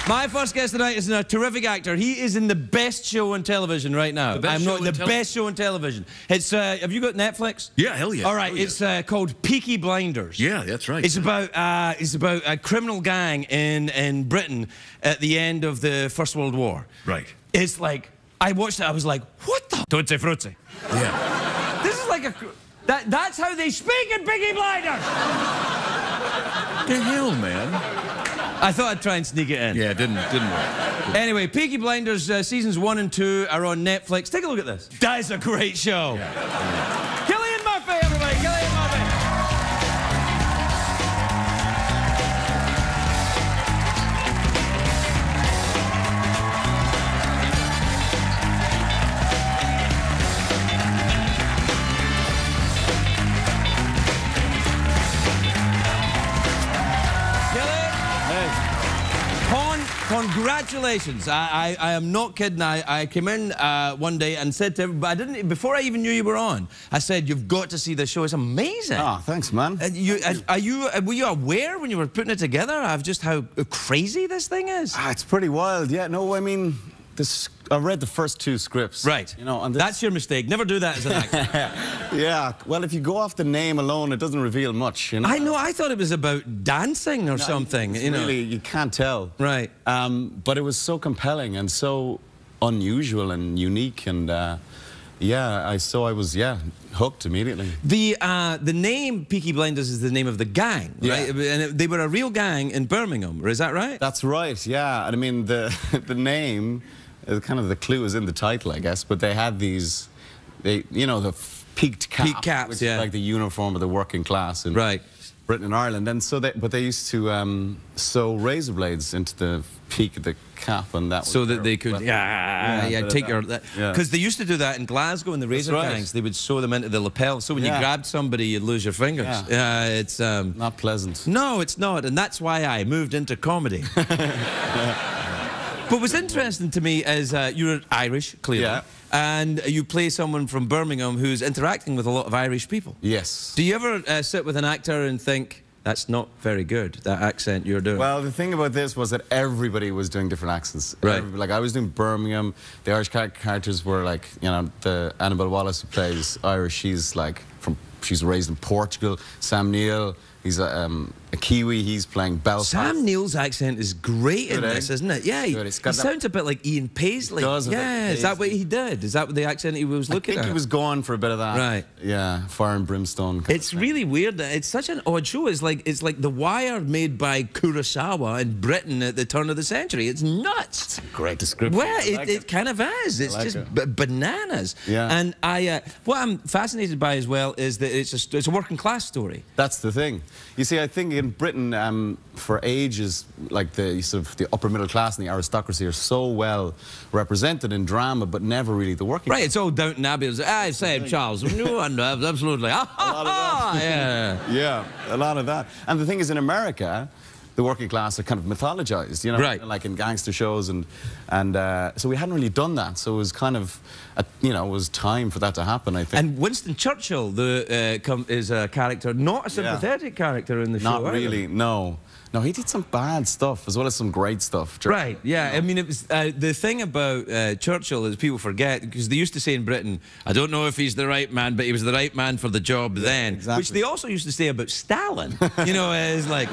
My first guest tonight is a terrific actor. He is in the best show on television right now. The best show on television. It's have you got Netflix? Yeah, hell yeah. All right, it's called Peaky Blinders. Yeah, that's right. It's about a criminal gang in Britain at the end of the First World War. Right. It's like I watched it. I was like, what the? Tutti frutti. Yeah. This is like a. That's how they speak in Peaky Blinders. The hell, man. I thought I'd try and sneak it in. Yeah, it didn't work. Anyway, Peaky Blinders seasons 1 and 2 are on Netflix. Take a look at this. That is a great show. Yeah. Cillian Murphy, everybody. Cillian Murphy. Congratulations. I am not kidding. I came in one day and said to everybody, I didn't, before I even knew you were on, I said, you've got to see this show. It's amazing. Oh, thanks, man. Were you aware when you were putting it together of just how crazy this thing is? It's pretty wild. Yeah, no, I mean, I read the first 2 scripts. Right. You know, and that's your mistake. Never do that as an actor. Yeah. Well, if you go off the name alone, it doesn't reveal much, you know. I know. I thought it was about dancing or something. You know. Really, you can't tell. Right. But it was so compelling and so unusual and unique, and yeah, I was hooked immediately. The name Peaky Blinders is the name of the gang, right? Yeah. And they were a real gang in Birmingham. Is that right? That's right. Yeah. And I mean, the name. Kind of the clue is in the title, I guess, but they had these, you know, the peaked cap, peaked caps, which is like the uniform of the working class in Britain and Ireland. And so but they used to sew razor blades into the peak of the cap, and that was so that they could take your because they used to do that in Glasgow in the razor gangs. They would sew them into the lapel, so when you grabbed somebody, you'd lose your fingers. It's not pleasant. No, it's not, and that's why I moved into comedy. But what's interesting to me is you're Irish, clearly, and you play someone from Birmingham who's interacting with a lot of Irish people. Yes. Do you ever sit with an actor and think, that's not very good, that accent you're doing? Well, the thing about this was that everybody was doing different accents. Right. Like, I was doing Birmingham. The Irish characters were like, you know, the Annabelle Wallace who plays Irish, she's raised in Portugal. Sam Neill, he's a Kiwi, he's playing Belfast. Sam Neill's accent is great in this, isn't it? Yeah, he sounds a bit like Ian Paisley. Yeah, is that what he did? Is that the accent he was looking at? I think he was going for a bit of that. Right. Yeah, fire and brimstone. It's really weird. It's such an odd show. It's like The Wire made by Kurosawa in Britain at the turn of the century. It's nuts. It's a great description. Well, it kind of is. It's just bananas. Yeah. And what I'm fascinated by as well is that it's a working class story. That's the thing. You see, I think in Britain, for ages, like the upper middle class and the aristocracy are so well represented in drama, but never really the working class. Right, it's all Downton Abbey. I say, Charles, no, absolutely. Yeah, a lot of that. And the thing is, in America, the working class are kind of mythologized, you know, like in gangster shows, and so we hadn't really done that. So it was kind of, you know, it was time for that to happen, I think. And Winston Churchill is a character, not a sympathetic character in the show. Not really, no. No, he did some bad stuff as well as some great stuff. Right, yeah. I mean, it was the thing about Churchill is people forget, because they used to say in Britain, I don't know if he's the right man, but he was the right man for the job then. Exactly. Which they also used to say about Stalin. You know, it's like...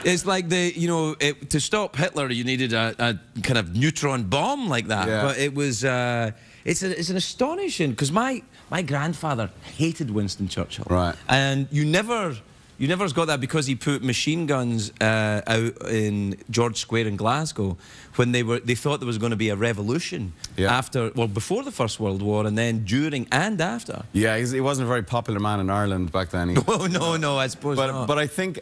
It's like to stop Hitler, you needed a kind of neutron bomb like that. But it was, it's an astonishing, because my grandfather hated Winston Churchill. Right. And you never got that because he put machine guns out in George Square in Glasgow when they thought there was going to be a revolution before the First World War, and then during and after. Yeah, he wasn't a very popular man in Ireland back then. Oh no, I suppose not. But I think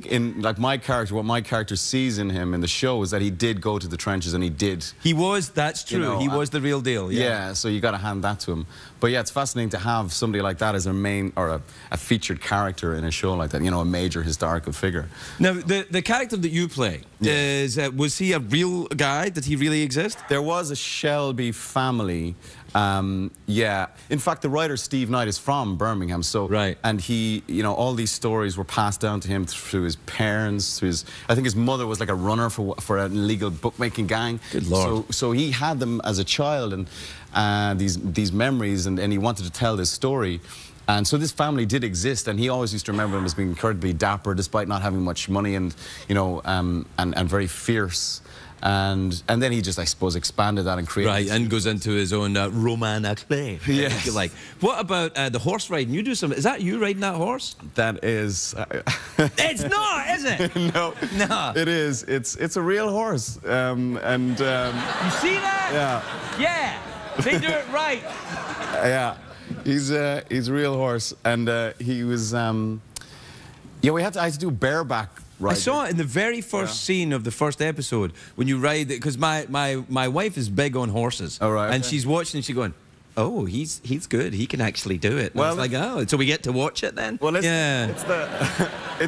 in like my character, what my character sees in him in the show is that he did go to the trenches, and he did. He was. That's true. You know, he was the real deal. Yeah. So you got to hand that to him. But yeah, it's fascinating to have somebody like that as a main or a featured character in a show like like that. You know, a major historical figure. Now, the character that you play is was he a real guy? Did he really exist? There was a Shelby family. Yeah. In fact, the writer Steve Knight is from Birmingham, so and he, you know, all these stories were passed down to him through his parents. Through his, I think his mother was like a runner for an illegal bookmaking gang. Good Lord. So he had them as a child, and these memories, and he wanted to tell this story. And so this family did exist, and he always used to remember them as being incredibly dapper, despite not having much money, and you know, and very fierce. And then he just, I suppose, expanded that and created... and goes into his own roman à clef, if you like. What about the horse riding? You do some... Is that you riding that horse? That is... It's not, is it? No. No. It is. It's a real horse. You see that? Yeah. Yeah. They do it right. Yeah. He's a real horse. And he was... Yeah, I had to do bareback. Right. I saw it in the very first scene of the first episode when you ride it, because my wife is big on horses. Oh, right, and she's watching and she's going, oh, he's good. He can actually do it. And well, it's like, oh, so we get to watch it then? Well, it's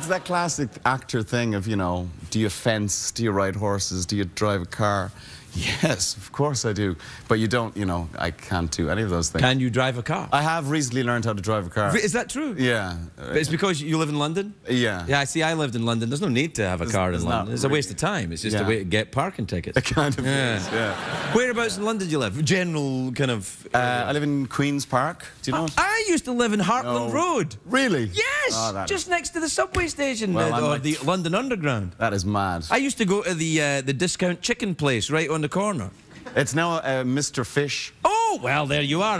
that classic actor thing of, you know, do you fence? Do you ride horses? Do you drive a car? Yes, of course I do. But you don't, you know, I can't do any of those things. Can you drive a car? I have recently learned how to drive a car. Is that true? Yeah. But it's because you live in London? Yeah. Yeah, see, I lived in London. There's no need to have a car in London. It's a waste of time. It's just a way to get parking tickets. It kind of is, yeah. Whereabouts in London do you live? General kind of... I live in Queen's Park. Do you know? I used to live in Hartland Road. Really? Yes! Oh, just next to the subway station, well, or the London Underground. That is mad. I used to go to the discount chicken place right on the corner. It's now Mr. Fish. Oh, well, there you are.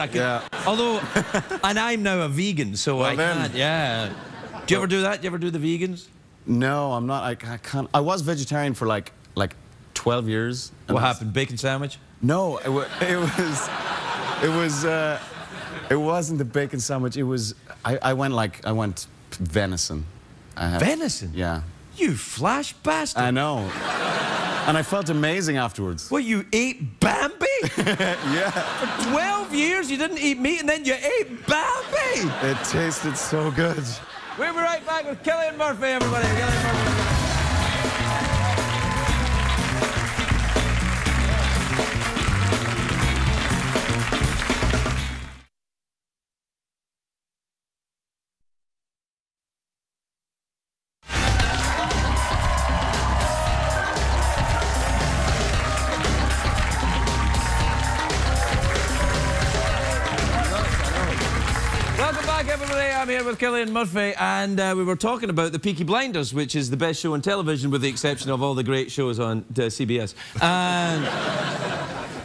Although, and I'm now a vegan, so I can't, Do you ever do that? Do you ever do the vegans? No, I'm not. I can't. I was vegetarian for like 12 years. What happened? Bacon sandwich? No, it wasn't the bacon sandwich. It was, I went venison. Venison? Yeah. You flash bastard. I know. And I felt amazing afterwards. Well, you ate Bambi? Yeah. For 12 years you didn't eat meat and then you ate Bambi? It tasted so good. We'll be right back with Cillian Murphy, everybody. Cillian Murphy. I'm here with Cillian Murphy, and we were talking about the Peaky Blinders, which is the best show on television, with the exception of all the great shows on CBS.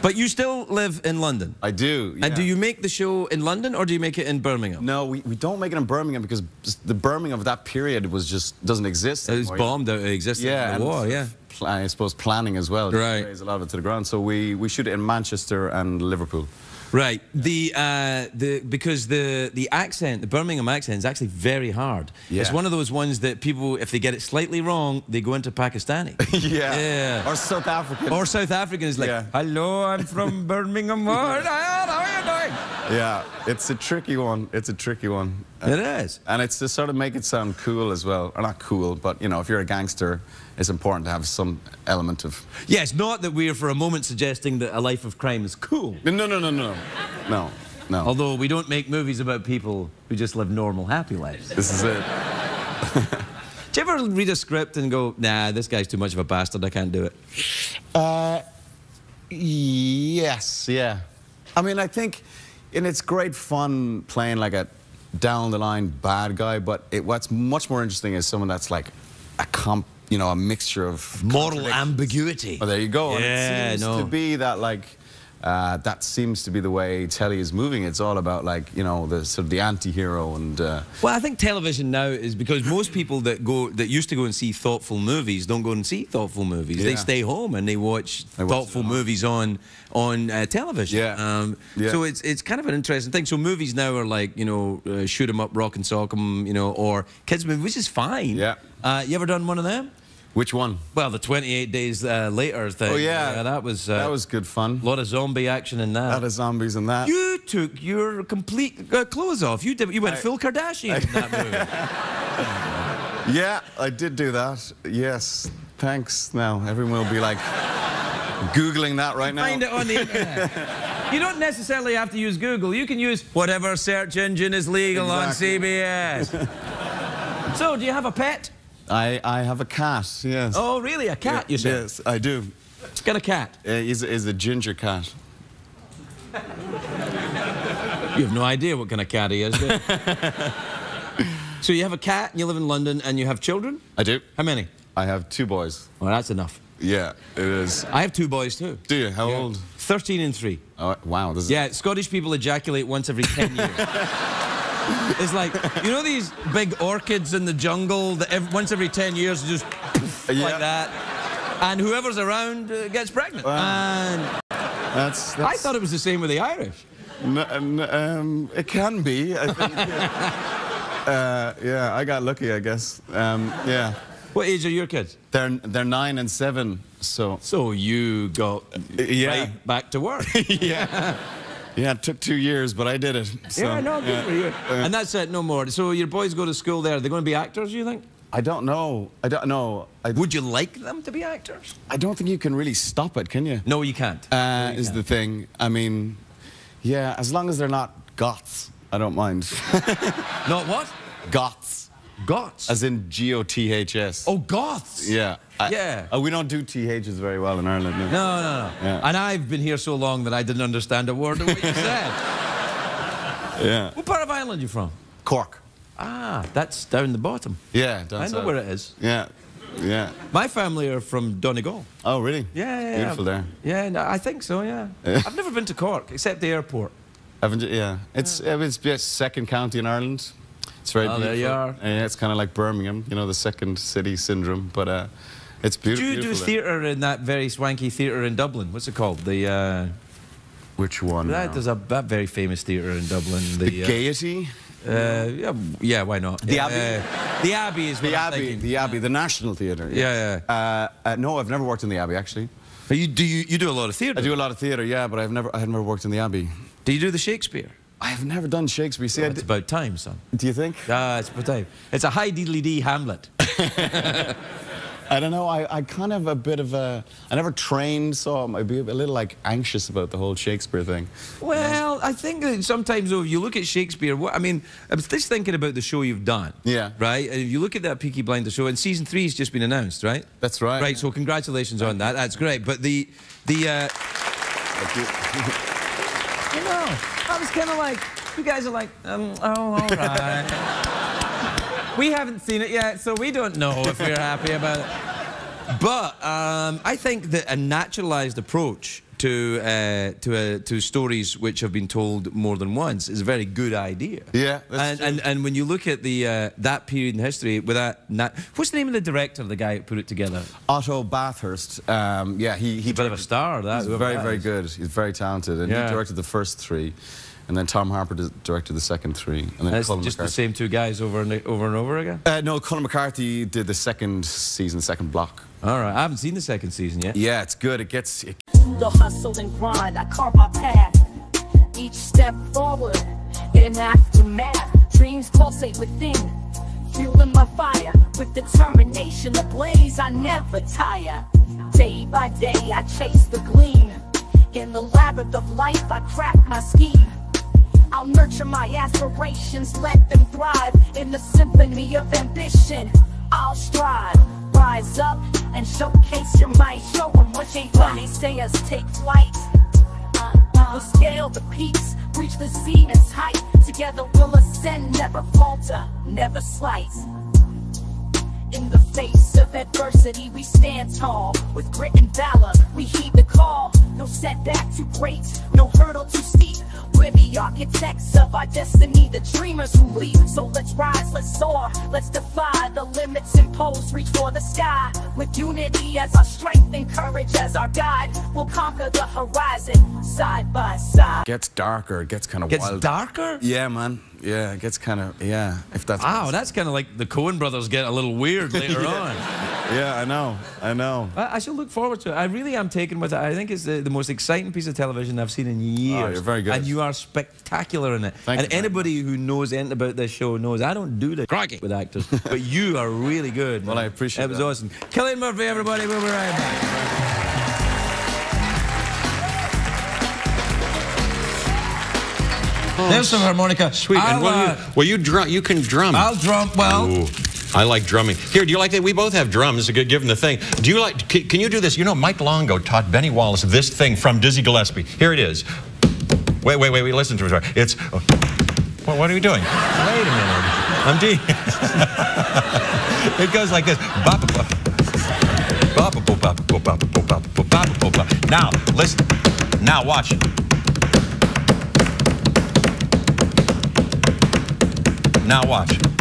But you still live in London? I do, yeah. And do you make the show in London, or do you make it in Birmingham? No, we don't make it in Birmingham because the Birmingham of that period was just doesn't exist anymore. It was bombed out of existence in the war, yeah. I suppose planning as well. Right. Raise a lot of it to the ground. So we shoot it in Manchester and Liverpool. Right. Because the accent, the Birmingham accent, is actually very hard. Yeah. It's one of those ones that people, if they get it slightly wrong, they go into Pakistani. Yeah. Or South African. Or South African is like, hello, I'm from Birmingham. How are you doing? Yeah, it's a tricky one. It's a tricky one. It is. And it's to sort of make it sound cool as well. Or not cool, but, you know, if you're a gangster, it's important to have some element of... Yes, not that we're for a moment suggesting that a life of crime is cool. No. Although we don't make movies about people who just live normal, happy lives. This is it. Do you ever read a script and go, nah, this guy's too much of a bastard, I can't do it? Yes, yeah. I mean, I think... And it's great fun playing like a down-the-line bad guy, but what's much more interesting is someone that's like a mixture of... Moral ambiguity. Oh, there you go. Yeah, and it seems to be that, like, that seems to be the way telly is moving. It's all about, like, you know, the sort of the anti-hero and... Well, I think television now is because most people that used to go and see thoughtful movies don't go and see thoughtful movies. Yeah. They stay home and they watch thoughtful movies on television. Yeah. So it's kind of an interesting thing. So movies now are like, you know, shoot 'em up, rock and sock 'em, you know, or kids movies, which is fine. Yeah. You ever done one of them? Which one? Well, the 28 Days Later thing. Oh, yeah. That was good fun. A lot of zombie action in that. A lot of zombies in that. You took your complete clothes off. You went full Kardashian in that movie. Yeah, I did do that. Yes, thanks. Now everyone will be like Googling that right now. Find it on the internet. You don't necessarily have to use Google. You can use whatever search engine is legal on CBS. So, do you have a pet? I have a cat, yes. Oh, really? A cat, you said? Yes, I do. Get a cat. He's a ginger cat. You have no idea what kind of cat he is, do you? So you have a cat, and you live in London, and you have children? I do. How many? I have 2 boys. Well, that's enough. Yeah, it is. I have 2 boys, too. Do you? How old? 13 and 3. Oh, wow. This is... Yeah, Scottish people ejaculate once every 10 years. It's like, you know these big orchids in the jungle that once every 10 years just like that? And whoever's around gets pregnant. And that's... I thought it was the same with the Irish. It can be, I think. Yeah, I got lucky, I guess. Yeah. What age are your kids? They're 9 and 7, so... So you got right back to work. Yeah. Yeah, it took 2 years, but I did it. So, yeah, no, good for you. And that's it, no more. So your boys go to school there. Are they going to be actors, you think? I don't know. I don't know. Would you like them to be actors? I don't think you can really stop it, can you? No, you can't. Is the thing. I mean, yeah, as long as they're not goths, I don't mind. Not what? Goths. Goths? As in G-O-T-H-S. Oh, goths? Yeah. Yeah. We don't do THs very well in Ireland. No. No. Yeah. And I've been here so long that I didn't understand a word of what you said. Yeah. What part of Ireland are you from? Cork. Ah, that's down the bottom. Yeah, down I know south. where it is. Yeah. Yeah. My family are from Donegal. Oh, really? Yeah. Beautiful there. Yeah, no, I think so, yeah. I've never been to Cork, except the airport. Haven't you? Yeah. It's second county in Ireland. It's very beautiful. There you are. Yeah, it's kind of like Birmingham, you know, the second city syndrome, but it's beautiful. Did you do theatre in that very swanky theatre in Dublin? What's it called? The which one? There's that very famous theatre in Dublin. The Gaiety? Yeah, why not? The Abbey? The Abbey is what I'm thinking. The Abbey, the National Theatre. Yeah. No, I've never worked in the Abbey, actually. But you do a lot of theatre? I do a lot of theatre, yeah, but I have never worked in the Abbey. Do you do the Shakespeare? I have never done Shakespeare. See, it's about time, son. Do you think? It's about time. It's a high diddly-dee Hamlet. I don't know. I kind of a bit of a... I never trained, so I might be a little, like, anxious about the whole Shakespeare thing. Well, I think that sometimes, though, if you look at Shakespeare... I mean, I was just thinking about the show you've done. Yeah. Right? And if you look at that Peaky Blinders show, and season 3 has just been announced, right? That's right. Right, so congratulations on that. That's great. But the Thank you. You know, I was kind of like... You guys are like, oh, all right. We haven't seen it yet, so we don't know if we're happy about it. But I think that a naturalized approach to stories which have been told more than once is a very good idea. Yeah, that's true. And when you look at the that period in history, with what's the name of the director, the guy who put it together? Otto Bathurst. Yeah, he's a bit of a star. He's very good. He's very talented, and he directed the first 3. And then Tom Harper directed the second 3. And then Colin just McCarthy. The same 2 guys over and over again? No, Colin McCarthy did the second season, second block. All right, I haven't seen the second season yet. Yeah, it's good. It gets... The hustle and grind, I carve my path. Each step forward, in aftermath. Dreams pulsate within, fueling my fire. With determination ablaze, I never tire. Day by day, I chase the gleam. In the labyrinth of life, I craft my scheme. I'll nurture my aspirations, let them thrive. In the symphony of ambition, I'll strive. Rise up and showcase your might. Show them what ain't done. They say us take flight. We'll scale the peaks, reach the zenith's height. Together we'll ascend, never falter, never slight. In the face of adversity, we stand tall. With grit and valor, we heed the call. No setback too great, no hurdle too steep. We're the architects of our destiny, the dreamers who leap. So let's rise, let's soar, let's defy the limits imposed, reach for the sky. With unity as our strength and courage as our guide, we'll conquer the horizon, side by side. Gets darker, it gets kind of wild. Gets darker? Yeah, man. yeah, it gets kind of, yeah, if that's... Wow, that's kind of like the Coen brothers get a little weird later on. Yeah, I know, I know. I shall look forward to it. I really am taken with it. I think it's the most exciting piece of television I've seen in years. Oh, you're very good. And you are spectacular in it. Thank you. Anybody who knows anything about this show knows I don't do this with actors, but you are really good. Well, I appreciate it. It was awesome. Cillian Murphy, everybody. We'll be right back. There's some harmonica. Sweet. And you can drum. I'll drum. Well, ooh, I like drumming. Here, do you like that? We both have drums. Given the thing. Do you like? Can you do this? You know, Mike Longo taught Benny Wallace this thing from Dizzy Gillespie. Here it is. Wait. Listen to it. It's. Well, what are you doing? Wait a minute. I'm D. It goes like this. Now, listen. Now, watch. Now watch.